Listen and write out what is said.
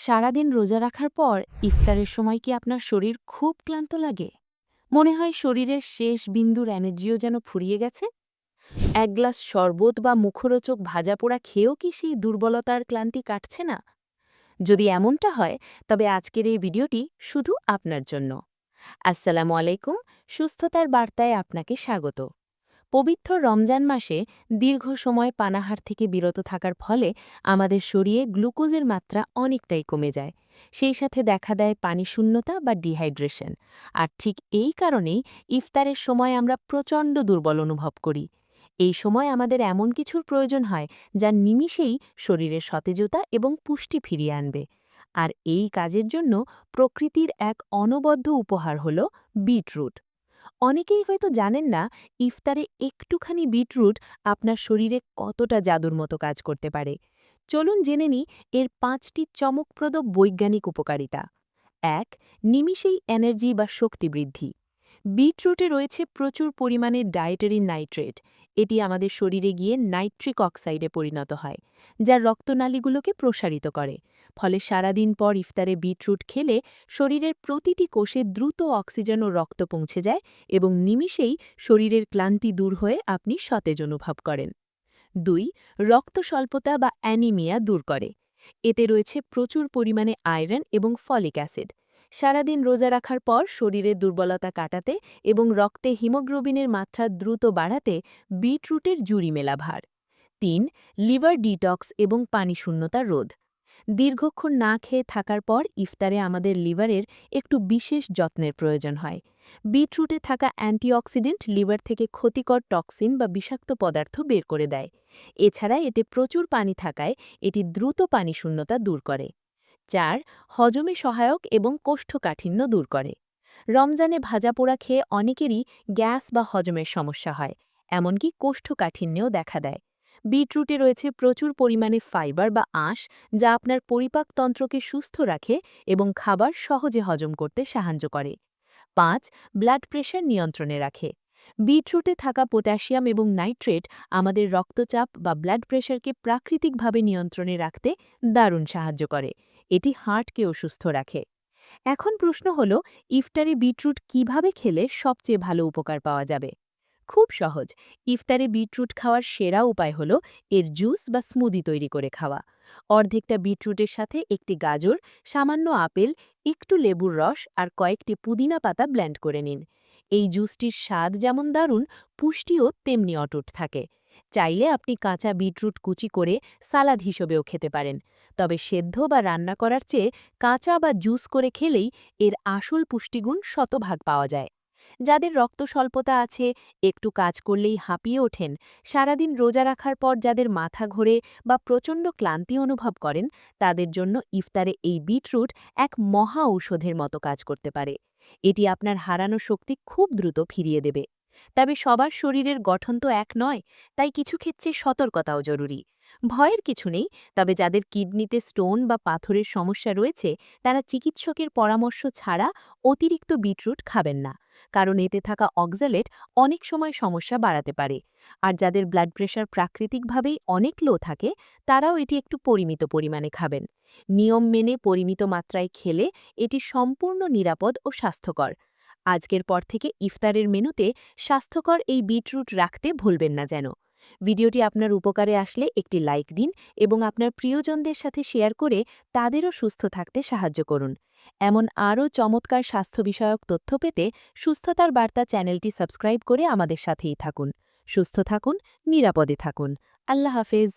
সারাদিন রোজা রাখার পর ইফতারের সময় কি আপনার শরীর খুব ক্লান্ত লাগে? মনে হয় শরীরের শেষ বিন্দুর এনার্জিও যেন ফুরিয়ে গেছে? এক গ্লাস শরবত বা মুখরোচক ভাজাপোড়া খেয়েও কি সেই দুর্বলতার ক্লান্তি কাটছে না? যদি এমনটা হয়, তবে আজকের এই ভিডিওটি শুধু আপনার জন্য। আসসালামু আলাইকুম, সুস্থতার বার্তায় আপনাকে স্বাগত। পবিত্র রমজান মাসে দীর্ঘ সময় পানাহার থেকে বিরত থাকার ফলে আমাদের শরীরে গ্লুকোজের মাত্রা অনেকটাই কমে যায়। সেই সাথে দেখা দেয় পানিশূন্যতা বা ডিহাইড্রেশন। আর ঠিক এই কারণেই ইফতারের সময় আমরা প্রচণ্ড দুর্বল অনুভব করি। এই সময় আমাদের এমন কিছুর প্রয়োজন হয় যা নিমিষেই শরীরের সতেজতা এবং পুষ্টি ফিরিয়ে আনবে। আর এই কাজের জন্য প্রকৃতির এক অনবদ্য উপহার হল বিটরুট। অনেকেই হয়তো জানেন না, ইফতারে একটুখানি বিটরুট আপনার শরীরে কতটা জাদুর মতো কাজ করতে পারে। চলুন জেনে নিই এর ৫টি চমকপ্রদ বৈজ্ঞানিক উপকারিতা। ১. নিমিষেই এনার্জি বা শক্তি বৃদ্ধি। বিটরুটে রয়েছে প্রচুর পরিমাণে ডায়েটারি নাইট্রেট। এটি আমাদের শরীরে গিয়ে নাইট্রিক অক্সাইডে পরিণত হয়, যা রক্তনালীগুলোকে প্রসারিত করে। ফলে সারাদিন পর ইফতারে বিটরুট খেলে শরীরের প্রতিটি কোষে দ্রুত অক্সিজেন ও রক্ত পৌঁছে যায় এবং নিমিষেই শরীরের ক্লান্তি দূর হয়ে আপনি সতেজ অনুভব করেন। ২. রক্ত স্বল্পতা বা অ্যানিমিয়া দূর করে। এতে রয়েছে প্রচুর পরিমাণে আয়রন এবং ফলিক অ্যাসিড। সারাদিন রোজা রাখার পর শরীরের দুর্বলতা কাটাতে এবং রক্তে হিমোগ্লোবিনের মাত্রা দ্রুত বাড়াতে বিটরুটের জুড়ি মেলা ভার। ৩. লিভার ডিটক্স এবং পানিশূন্যতা রোধ। দীর্ঘক্ষণ না খেয়ে থাকার পর ইফতারে আমাদের লিভারের একটু বিশেষ যত্নের প্রয়োজন হয়। বিটরুটে থাকা অ্যান্টিঅক্সিডেন্ট লিভার থেকে ক্ষতিকর টক্সিন বা বিষাক্ত পদার্থ বের করে দেয়। এছাড়া এতে প্রচুর পানি থাকায় এটি দ্রুত পানিশূন্যতা দূর করে। ৪. হজমে সহায়ক এবং কোষ্ঠকাঠিন্য দূর করে। রমজানে ভাজাপোড়া খেয়ে অনেকেরই গ্যাস বা হজমের সমস্যা হয়, এমনকি কোষ্ঠকাঠিন্যেও দেখা দেয়। বিটরুটে রয়েছে প্রচুর পরিমাণে ফাইবার বা আঁশ, যা আপনার পরিপাকতন্ত্রকে সুস্থ রাখে এবং খাবার সহজে হজম করতে সাহায্য করে। ৫. ব্লাড প্রেশার নিয়ন্ত্রণে রাখে। বিটরুটে থাকা পটাশিয়াম এবং নাইট্রেট আমাদের রক্তচাপ বা ব্লাড প্রেশারকে প্রাকৃতিকভাবে নিয়ন্ত্রণে রাখতে দারুণ সাহায্য করে। এটি হার্টকেও সুস্থ রাখে। এখন প্রশ্ন হল, ইফতারে বিটরুট কিভাবে খেলে সবচেয়ে ভালো উপকার পাওয়া যাবে? খুব সহজ। ইফতারে বিটরুট খাওয়ার সেরা উপায় হল এর জুস বা স্মুদি তৈরি করে খাওয়া। অর্ধেকটা বিটরুটের সাথে একটি গাজর, সামান্য আপেল, একটু লেবুর রস আর কয়েকটি পুদিনা পাতা ব্লেন্ড করে নিন। এই জুসটির স্বাদ যেমন দারুণ, পুষ্টিও তেমনি অটুট থাকে। চাইলে আপনি কাঁচা বিটরুট কুচি করে সালাদ হিসেবেও খেতে পারেন। তবে সেদ্ধ বা রান্না করার চেয়ে কাঁচা বা জুস করে খেলেই এর আসল পুষ্টিগুণ শতভাগ পাওয়া যায়। যাদের রক্ত স্বল্পতা আছে, একটু কাজ করলেই হাঁপিয়ে ওঠেন, সারাদিন রোজা রাখার পর যাদের মাথা ঘোরে বা প্রচণ্ড ক্লান্তি অনুভব করেন, তাদের জন্য ইফতারে এই বিটরুট এক মহা ঔষধের মতো কাজ করতে পারে। এটি আপনার হারানো শক্তি খুব দ্রুত ফিরিয়ে দেবে। তবে সবার শরীরের গঠন তো এক নয়, তাই কিছু ক্ষেত্রে সতর্কতাও জরুরি। ভয়ের কিছু নেই, তবে যাদের কিডনিতে স্টোন বা পাথরের সমস্যা রয়েছে, তারা চিকিৎসকের পরামর্শ ছাড়া অতিরিক্ত বিটরুট খাবেন না, কারণ এতে থাকা অক্সালেট অনেক সময় সমস্যা বাড়াতে পারে। আর যাদের ব্লাড প্রেশার প্রাকৃতিকভাবেই অনেক লো থাকে, তারাও এটি একটু পরিমিত পরিমাণে খাবেন। নিয়ম মেনে পরিমিত মাত্রায় খেলে এটি সম্পূর্ণ নিরাপদ ও স্বাস্থ্যকর। আজকের পর থেকে ইফতারের মেনুতে স্বাস্থ্যকর এই বিটরুট রাখতে ভুলবেন না যেন। ভিডিওটি আপনার উপকারে আসলে একটি লাইক দিন এবং আপনার প্রিয়জনদের সাথে শেয়ার করে তাদেরও সুস্থ থাকতে সাহায্য করুন। এমন আরও চমৎকার স্বাস্থ্য বিষয়ক তথ্য পেতে সুস্থতার বার্তা চ্যানেলটি সাবস্ক্রাইব করে আমাদের সাথেই থাকুন। সুস্থ থাকুন, নিরাপদে থাকুন। আল্লাহ হাফেজ।